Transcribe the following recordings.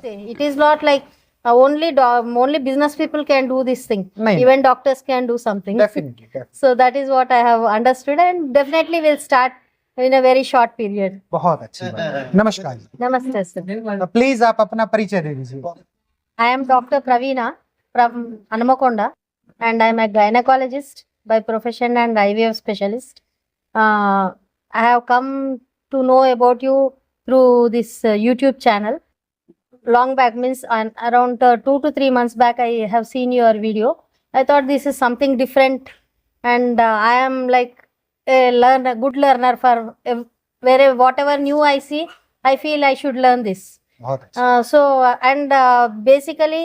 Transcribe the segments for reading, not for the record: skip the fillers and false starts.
It is not like only business people can do this thing. नहीं, Even doctors can do something. definitely. So that is what I have understood, and definitely will start in a very short period. बहुत अच्छी बात। नमस्कार। Namaste, sir. Please आप अपना परिचय दे दीजिए। I am Dr. Praveena from Hanamakonda, and I am a gynecologist by profession and IVF specialist. I have come to know about you through this YouTube channel. Long back, means around 2 to 3 months back, I have seen your video. I thought this is something different, and I am like a good learner for wherever whatever new I see, I feel I should learn this. बहुत अच्छा। Basically,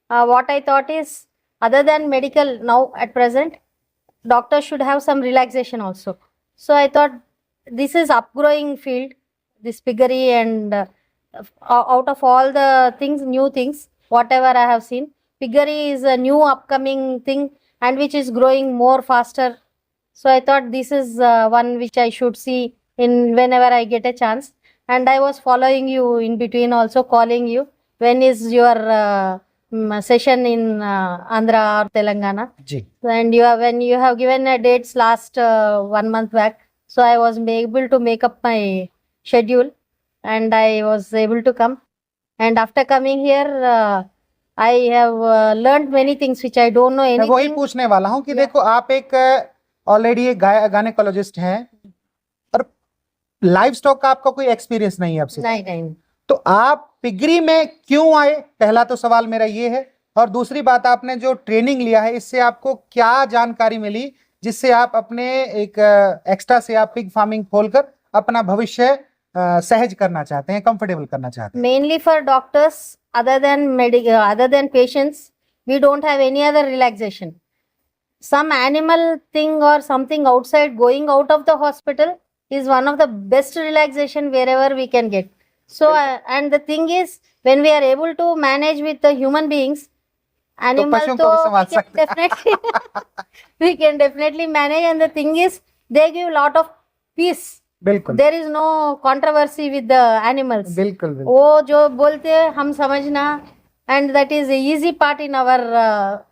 what I thought is, other than medical now at present, doctors should have some relaxation also. So I thought this is upgrowing field, this piggery, and out of all the things, new things, whatever I have seen, piggery is a new upcoming thing and which is growing more faster. So I thought this is one which I should see in whenever I get a chance. And I was following you in between, also calling you. When is your session in Andhra or Telangana? Ji. And when you have given a dates last 1 month back, so I was able to make up my schedule, and I was able to come. And after coming here, I have learned many things which I don't know मैं वही anything. पूछने वाला हूँ कि Yeah. देखो आप एक already एक गायनेकोलॉजिस्ट हैं और लाइव स्टॉक का आपका कोई एक्सपीरियंस नहीं है आपसे, नहीं। तो आप पिगरी में क्यों आए, पहला तो सवाल मेरा ये है। और दूसरी बात, आपने जो ट्रेनिंग लिया है इससे आपको क्या जानकारी मिली जिससे आप अपने एक एक्स्ट्रा से आप पिग फार्मिंग खोलकर अपना भविष्य सहज करना चाहते हैं, कंफर्टेबल करना चाहते हैं। Mainly for doctors, other than patients, we don't have any other relaxation. Some animal thing or something outside, going out of the hospital is one of the best relaxation wherever we can get. So and the thing is, when we are able to manage with the human beings, animal पशुओं को भी संभाल we can सकते हैं। definitely we can definitely manage. And the thing is, they give lot of peace. बिल्कुल There is no controversy with the animals. बिल्कुल बिल्कुल। वो जो बोलते हैं हम समझना, and that is the easy part in our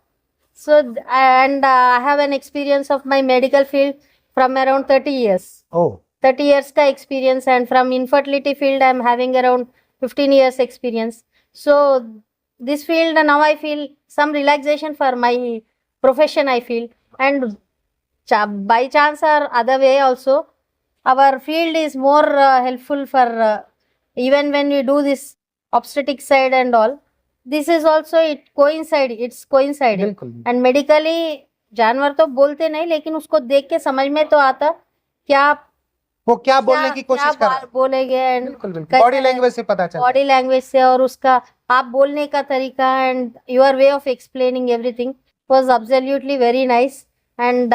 I have an experience of my medical field from around 30 years. Oh 30 years ka experience, and from infertility field I am having around 15 years experience. So this field, now I feel some relaxation for my profession, I feel. And by chance or other way also, our field is more helpful for even when we do this obstetric side and all. This is also it's coinciding. बिल्कुल And medically जानवर तो बोलते नहीं, लेकिन उसको देख के समझ में तो आता क्या वो क्या बोलने की कोशिश कर रहा है। बोलेंगे, एंड बिल्कुल बिल्कुल बॉडी लैंग्वेज से पता चलता है। बॉडी लैंग्वेज से और उसका आप बोलने का तरीका and your way of explaining everything was absolutely very nice. And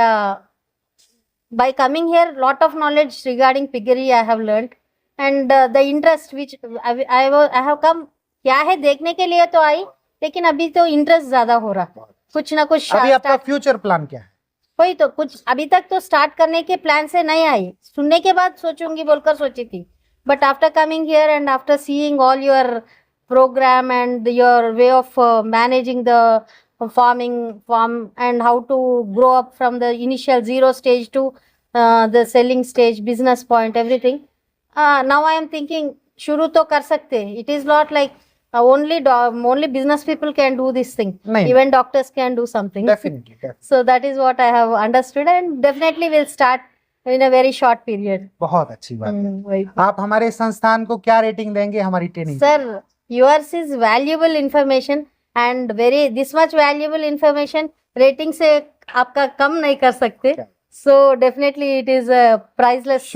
by coming here, lot of knowledge regarding piggery I have learned, and the interest which I have come, क्या है देखने के लिए तो आई, लेकिन अभी तो इंटरेस्ट ज्यादा हो रहा, कुछ ना कुछ। अभी आपका फ्यूचर प्लान क्या है? वही तो, कुछ अभी तक तो स्टार्ट करने के प्लान से नहीं आई, सुनने के बाद सोचूंगी बोलकर सोची थी, but after coming here and after seeing all your program and your way of managing the farm and how to grow up from the initial 0 stage to the selling stage, business point, everything. Now I am thinking shuru to kar sakte. It is not like only business people can do this thing. नहीं, Even doctors can do something. definitely. So that is what I have understood, and definitely will start in a very short period. बहुत अच्छी बात है। वही। आप हमारे संस्थान को क्या रेटिंग देंगे हमारी training? Sir, yours is valuable information, and this much valuable information rating से आपका कम नहीं कर सकते. So definitely it is a priceless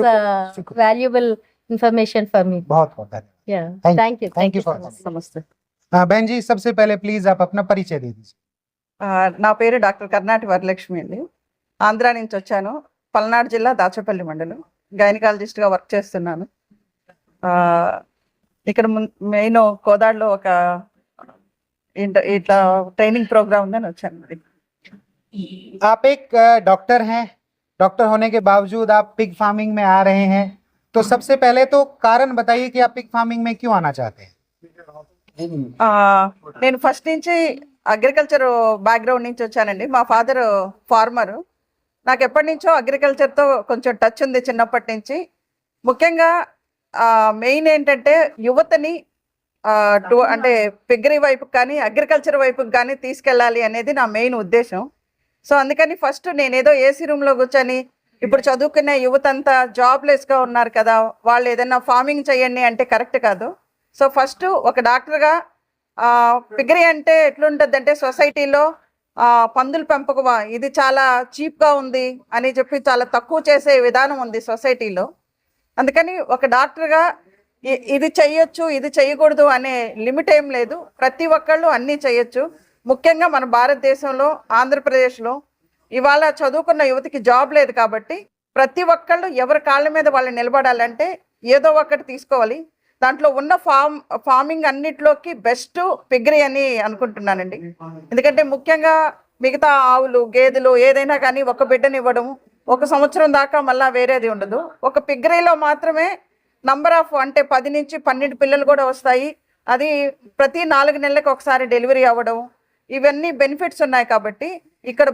शुक्र। valuable information for me. बहुत बहुत धन्यवाद। Yeah. Thank you. Thank you for so much. నమస్తే. बहन जी, सबसे पहले प्लीज आप अपना परिचय दे दीजिए। నా పేరు డాక్టర్ కర్ణాటి వరలక్ష్మి అండి. ఆంధ్ర నుంచి వచ్చాను. పల్నాడు జిల్లా దాచపల్లి మండలం, గైనకాలజిస్ట్గా వర్క్ చేస్తున్నాను. ఇక్కడ మెయిన్ కోదాడలో ఒక ఇట్లా ట్రైనింగ్ ప్రోగ్రామ్ ఉందని వచ్చాను. మరి आप एक डॉक्टर हैं, डॉक्टर होने के बावजूद आप पिग फार्मिंग में आ रहे हैं तो सबसे पहले तो कारण बताइए कि आप पिग फार्मिंग में क्यों आना चाहते हैं? నేను ఫస్ట్ నుంచి అగ్రికల్చర్ బ్యాక్గ్రౌండ్ నుంచి వచ్చానండి. మా ఫాదర్ ఫార్మర్. నాకు ఎప్పటి నుంచో అగ్రికల్చర్తో కొంచెం టచ్ ఉంది చిన్నప్పటి నుంచి. ముఖ్యంగా మెయిన్ ఏంటంటే యువతని అంటే పిగ్గరీ వైపుకి కానీ అగ్రికల్చర్ వైపుకి కానీ తీసుకెళ్ళాలి అనేది నా మెయిన్ ఉద్దేశం. సో అందుకని ఫస్ట్ నేనేదో ఏసీ రూమ్లో కూర్చొని ఇప్పుడు చదువుకునే యువత అంతా జాబ్లెస్గా ఉన్నారు కదా, వాళ్ళు ఏదైనా ఫార్మింగ్ చేయండి అంటే కరెక్ట్ కాదు. సో ఫస్ట్ ఒక డాక్టర్గా పిగ్గరీ అంటే ఎట్లుంటుంది అంటే సొసైటీలో పందుల పెంపకం ఇది చాలా చీప్గా ఉంది అని చెప్పి చాలా తక్కువ చేసే విధానం ఉంది సొసైటీలో. అందుకని ఒక డాక్టర్గా ఇది చెయ్యొచ్చు ఇది చేయకూడదు అనే లిమిట్ ఏం లేదు, ప్రతి ఒక్కళ్ళు అన్నీ చేయొచ్చు. ముఖ్యంగా మన భారతదేశంలో ఆంధ్రప్రదేశ్లో ఇవాళ చదువుకున్న యువతకి జాబ్ లేదు కాబట్టి ప్రతి ఒక్కళ్ళు ఎవరి కాళ్ళ మీద వాళ్ళు నిలబడాలంటే ఏదో ఒకటి తీసుకోవాలి. దాంట్లో ఉన్న ఫార్మింగ్ అన్నిట్లోకి బెస్ట్ పిగ్గరీ అని అనుకుంటున్నానండి. ఎందుకంటే ముఖ్యంగా మిగతా ఆవులు గేదెలు ఏదైనా కానీ ఒక బిడ్డని ఇవ్వడం, 1 సంవత్సరం దాకా మళ్ళీ వేరేది ఉండదు. ఒక పిగ్గరీలో మాత్రమే నంబర్ ఆఫ్ అంటే 10 నుంచి 12 పిల్లలు కూడా వస్తాయి. అది ప్రతి 4 నెలలకు ఒకసారి డెలివరీ అవ్వడం, ఇవన్నీ బెనిఫిట్స్ ఉన్నాయి. కాబట్టి ఇక్కడ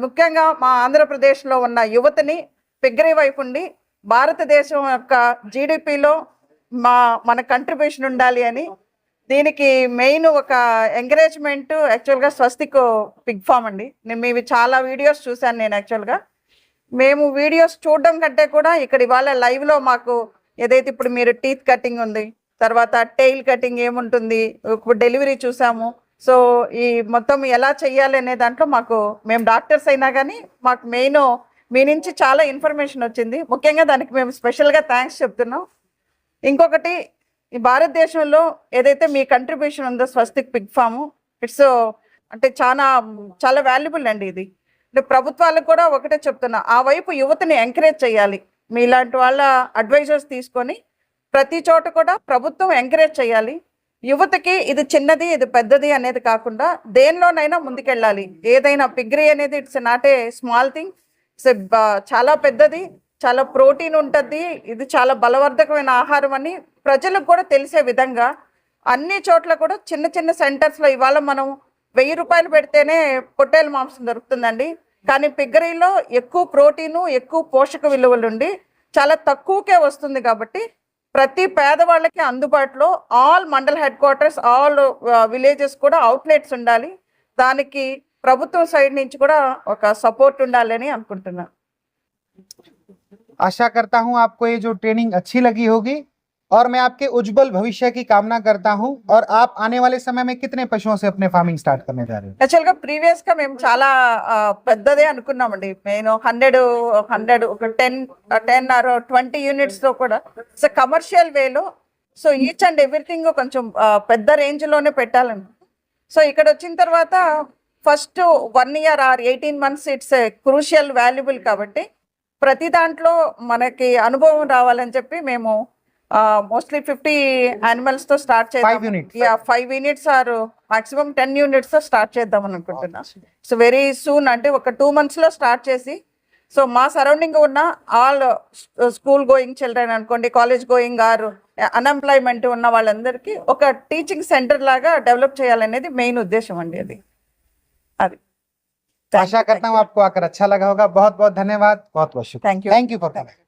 ముఖ్యంగా మా ఆంధ్రప్రదేశ్లో ఉన్న యువతని పిగ్గరీ వైపు ఉండి భారతదేశం యొక్క జీడిపిలో మన కంట్రిబ్యూషన్ ఉండాలి అని, దీనికి మెయిన్ ఒక ఎంకరేజ్మెంట్ యాక్చువల్గా స్వస్తిక్ పిగ్ ఫామ్ అండి. నేను మీవి చాలా వీడియోస్ చూశాను. నేను యాక్చువల్గా మేము వీడియోస్ చూడడం కంటే కూడా ఇక్కడ ఇవాళ లైవ్లో మాకు ఏదైతే ఇప్పుడు మీరు టీత్ కటింగ్ ఉంది, తర్వాత టెయిల్ కటింగ్ ఏముంటుంది, ఇప్పుడు డెలివరీ చూసాము. సో ఈ మొత్తం ఎలా చెయ్యాలి అనే దాంట్లో మేము డాక్టర్స్ అయినా కానీ మాకు మెయిన్ మీ నుంచి చాలా ఇన్ఫర్మేషన్ వచ్చింది. ముఖ్యంగా దానికి మేము స్పెషల్గా థ్యాంక్స్ చెప్తున్నాం. ఇంకొకటి ఈ భారతదేశంలో ఏదైతే మీ కంట్రిబ్యూషన్ ఉందో స్వస్తిక్ పిగ్ ఫామ్, ఇట్స్ అంటే చాలా వాల్యుబుల్ అండి. ఇది అంటే ప్రభుత్వాలకు కూడా ఒకటే చెప్తున్నా, ఆ వైపు యువతని ఎంకరేజ్ చేయాలి. మీలాంటి వాళ్ళ అడ్వైజర్స్ తీసుకొని ప్రతి చోట కూడా ప్రభుత్వం ఎంకరేజ్ చేయాలి. యువతకి ఇది చిన్నది ఇది పెద్దది అనేది కాకుండా దేనిలోనైనా ముందుకెళ్ళాలి. ఏదైనా పిగ్గరీ అనేది it's not a small thing, it's చాలా పెద్దది, చాలా ప్రోటీన్ ఉంటుంది, ఇది చాలా బలవర్ధకమైన ఆహారం అని ప్రజలకు కూడా తెలిసే విధంగా అన్ని చోట్ల కూడా చిన్న చిన్న సెంటర్స్లో ఇవాళ మనం 1000 రూపాయలు పెడితేనే పొట్టేలు మాంసం దొరుకుతుందండి. కానీ పిగ్గరీలో ఎక్కువ ప్రోటీను ఎక్కువ పోషక విలువలు ఉండి చాలా తక్కువకే వస్తుంది. కాబట్టి ప్రతి పేదవాళ్ళకి అందుబాటులో all mandal head quarters all villages కూడా అవుట్లెట్స్ ఉండాలి. దానికి ప్రభుత్వం సైడ్ నుంచి కూడా ఒక సపోర్ట్ ఉండాలని అనుకుంటున్నాను. आशा करता हूं आपको ये जो ट्रेनिंग अच्छी लगी होगी और मैं आपके उज्जवल भविष्य की कामना करता हूं। और आप आने वाले समय में कितने पशुओं से अपने फार्मिंग स्टार्ट करने जा रहे हो? యాక్చువల్గా ప్రీవియస్గా మేము చాలా పెద్దదే అనుకున్నామండి. నేను 100 ఒక 10 ఆర్ 20 యూనిట్స్తో కూడా సో కమర్షియల్ వేలో సో ఈచ్ అండ్ ఎవ్రీథింగ్ కొంచెం పెద్ద రేంజ్లోనే పెట్టాలను. సో ఇక్కడ వచ్చిన తర్వాత first 1 year or 18 months it's crucial valuable. కాబట్టి ప్రతి దాంట్లో మనకి అనుభవం రావాలని చెప్పి మేము మోస్ట్లీ 50 యానిమల్స్తో స్టార్ట్ చేద్దాం. 5 యూనిట్స్ ఆర్ మాక్సిమం 10 యూనిట్స్తో స్టార్ట్ చేద్దాం అని అనుకుంటున్నా. సో వెరీ సూన్ అంటే ఒక 2 monthsలో స్టార్ట్ చేసి సో మా సరౌండింగ్ ఉన్న ఆల్ స్కూల్ గోయింగ్ చిల్డ్రన్ అనుకోండి, కాలేజ్ గోయింగ్ ఆర్ అన్ఎంప్లాయ్మెంట్ ఉన్న వాళ్ళందరికీ ఒక టీచింగ్ సెంటర్ లాగా డెవలప్ చేయాలనేది మెయిన్ ఉద్దేశం అండి. అది आशा करता हूं आपको आकर अच्छा लगा होगा। बहुत बहुत धन्यवाद, बहुत बहुत शुक्रिया। Thank you thank you for coming.